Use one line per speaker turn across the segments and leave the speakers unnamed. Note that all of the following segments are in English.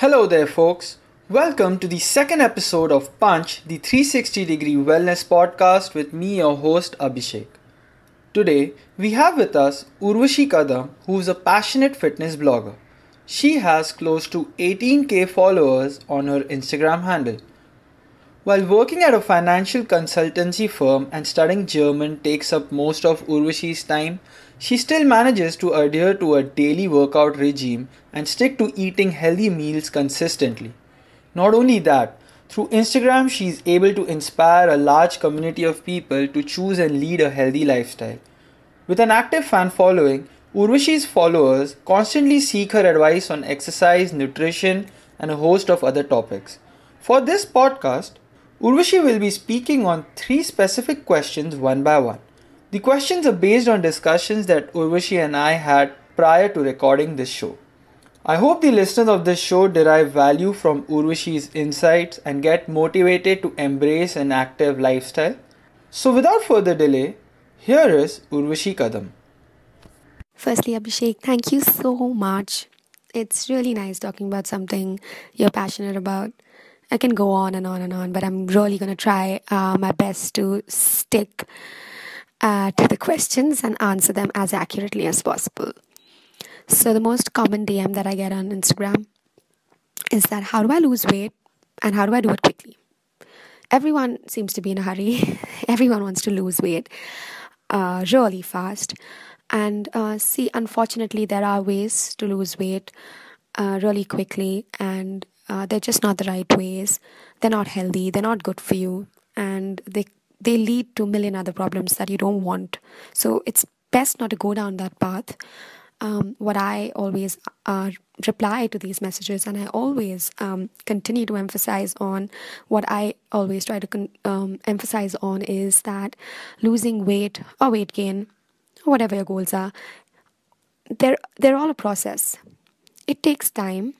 Hello there, folks. Welcome to the second episode of Punch, the 360-degree wellness podcast with me, your host Abhishek. Today, we have with us Urvashi Kadam, who is a passionate fitness blogger. She has close to 18k followers on her Instagram handle. While working at a financial consultancy firm and studying German takes up most of Urvashi's time, she still manages to adhere to a daily workout regime and stick to eating healthy meals consistently. Not only that, through Instagram, she is able to inspire a large community of people to choose and lead a healthy lifestyle. With an active fan following, Urvashi's followers constantly seek her advice on exercise, nutrition, and a host of other topics. For this podcast, Urvashi will be speaking on three specific questions one by one. The questions are based on discussions that Urvashi and I had prior to recording this show. I hope the listeners of this show derive value from Urvashi's insights and get motivated to embrace an active lifestyle. So without further delay, here is Urvashi Kadam.
Firstly, Abhishek, thank you so much. It's really nice talking about something you're passionate about. I can go on and on and on, but I'm really going to try my best to stick to the questions and answer them as accurately as possible. So, the most common DM that I get on Instagram is that how do I lose weight and how do I do it quickly? Everyone seems to be in a hurry. Everyone wants to lose weight really fast. And see, unfortunately, there are ways to lose weight really quickly, and they're just not the right ways. They're not healthy. They're not good for you, and they lead to a million other problems that you don't want. So it's best not to go down that path. What I always reply to these messages, and I always continue to emphasize on what I always try to emphasize on is that losing weight or weight gain, whatever your goals are, they're all a process. It takes time.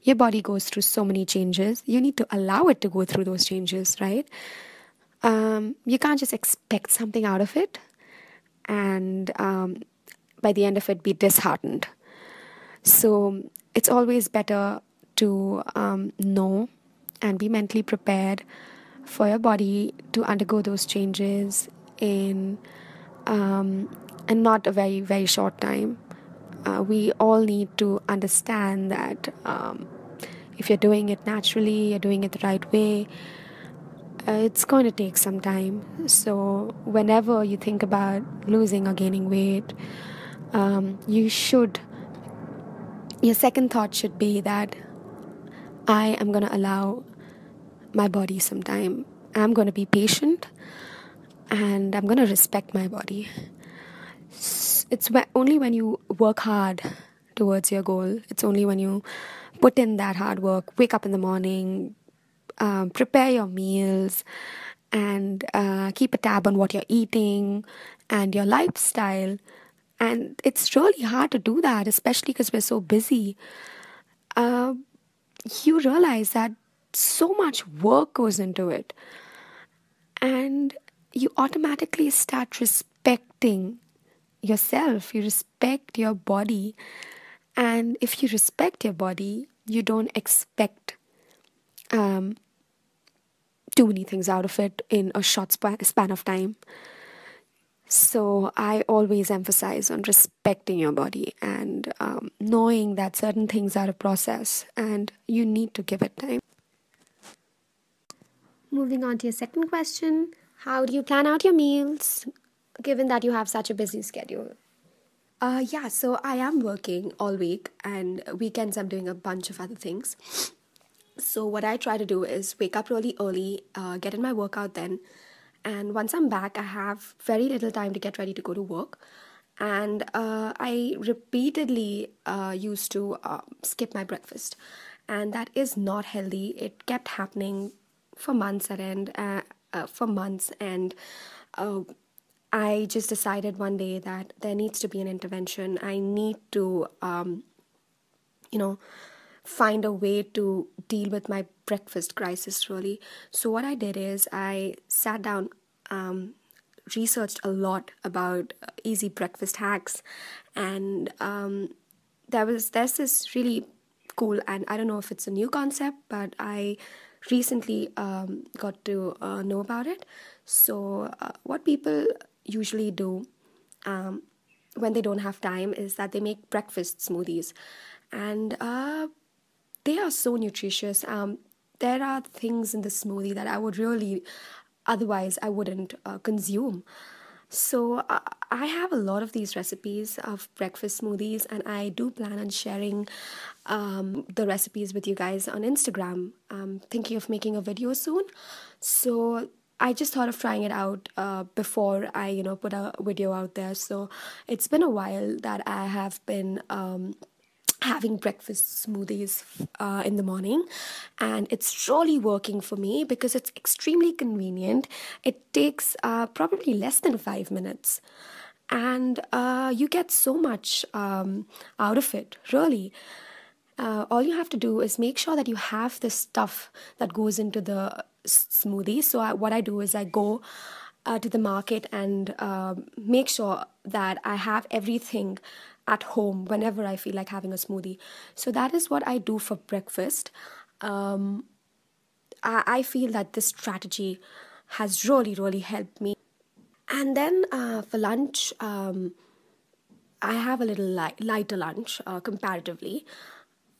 Your body goes through so many changes. You need to allow it to go through those changes, right? You can't just expect something out of it and by the end of it be disheartened. So it's always better to know and be mentally prepared for your body to undergo those changes in and not a very, very short time. We all need to understand that if you're doing it naturally, you're doing it the right way, it's going to take some time. So, whenever you think about losing or gaining weight, you should, your second thought should be that I am going to allow my body some time. I'm going to be patient and I'm going to respect my body. It's only when you work hard towards your goal, it's only when you put in that hard work, wake up in the morning, prepare your meals, and keep a tab on what you're eating and your lifestyle. And it's really hard to do that, especially because we're so busy. You realize that so much work goes into it, and you automatically start respecting yourself, you respect your body. And if you respect your body, you don't expect too many things out of it in a short span of time. So I always emphasize on respecting your body and knowing that certain things are a process and you need to give it time. Moving on to your second question, how do you plan out your meals given that you have such a busy schedule? Yeah, so I am working all week and weekends I'm doing a bunch of other things. So what I try to do is wake up really early, get in my workout then, and once I'm back, I have very little time to get ready to go to work. And I repeatedly used to skip my breakfast, and that is not healthy. It kept happening for months at end, for months, and I just decided one day that there needs to be an intervention. I need to, you know, find a way to deal with my breakfast crisis really. So what I did is I sat down, researched a lot about easy breakfast hacks, and there's this really cool. And I don't know if it's a new concept, but I recently got to know about it. So, what people usually do um, when they don't have time is that they make breakfast smoothies. And they are so nutritious. There are things in the smoothie that I would really, otherwise, I wouldn't consume. So I have a lot of these recipes of breakfast smoothies, and I do plan on sharing the recipes with you guys on Instagram. I'm thinking of making a video soon, so I just thought of trying it out before I, put a video out there. So it's been a while that I have been having breakfast smoothies in the morning, and it's really working for me because it's extremely convenient. It takes probably less than 5 minutes, and you get so much out of it, really. All you have to do is make sure that you have the stuff that goes into the smoothie. So what I do is I go to the market and make sure that I have everything at home whenever I feel like having a smoothie. So that is what I do for breakfast. I feel that this strategy has really, really helped me. And then for lunch, I have a little lighter lunch comparatively.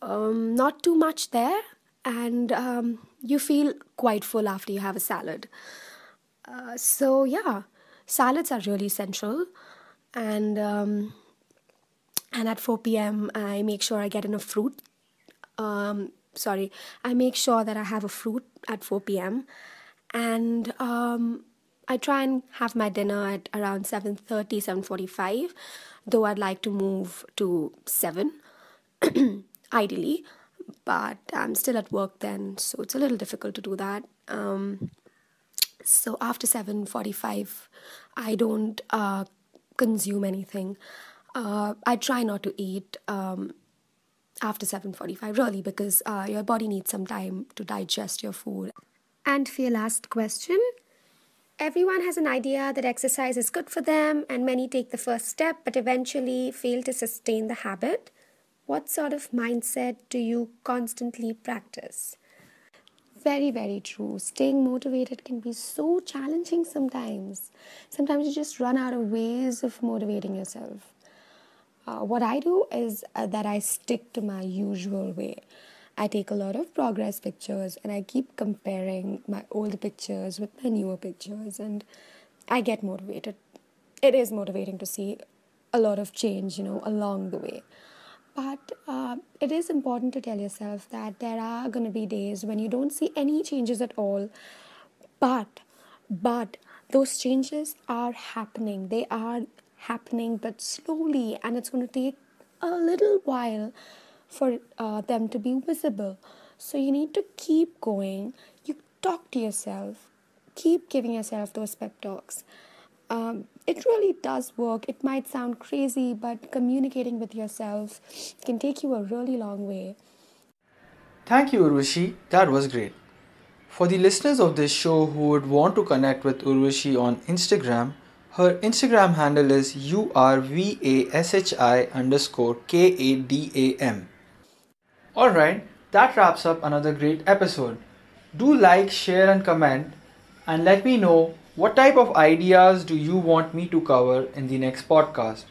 Not too much there, and you feel quite full after you have a salad. So yeah, salads are really essential, and at 4 p.m. I make sure I get enough fruit. I make sure that I have a fruit at 4 p.m. and I try and have my dinner at around 7:30, 7:45. Though I'd like to move to 7, ideally, but I'm still at work then, so it's a little difficult to do that. So after 7:45, I don't consume anything. I try not to eat after 7:45, really, because your body needs some time to digest your food. And for your last question, everyone has an idea that exercise is good for them, and many take the first step but eventually fail to sustain the habit. What sort of mindset do you constantly practice? Very, very true. Staying motivated can be so challenging sometimes. Sometimes you just run out of ways of motivating yourself. What I do is that I stick to my usual way. I take a lot of progress pictures and I keep comparing my old pictures with my newer pictures, and I get motivated. It is motivating to see a lot of change, along the way. But it is important to tell yourself that there are going to be days when you don't see any changes at all. But those changes are happening. They are happening, but slowly, and it's going to take a little while for them to be visible. So you need to keep going. You talk to yourself. Keep giving yourself those pep talks. It really does work. It might sound crazy, but communicating with yourself can take you a really long way.
Thank you, Urvashi. That was great. For the listeners of this show who would want to connect with Urvashi on Instagram, her Instagram handle is URVASHI_KADAM. Alright, that wraps up another great episode. Do like, share, and comment, and let me know what type of ideas do you want me to cover in the next podcast.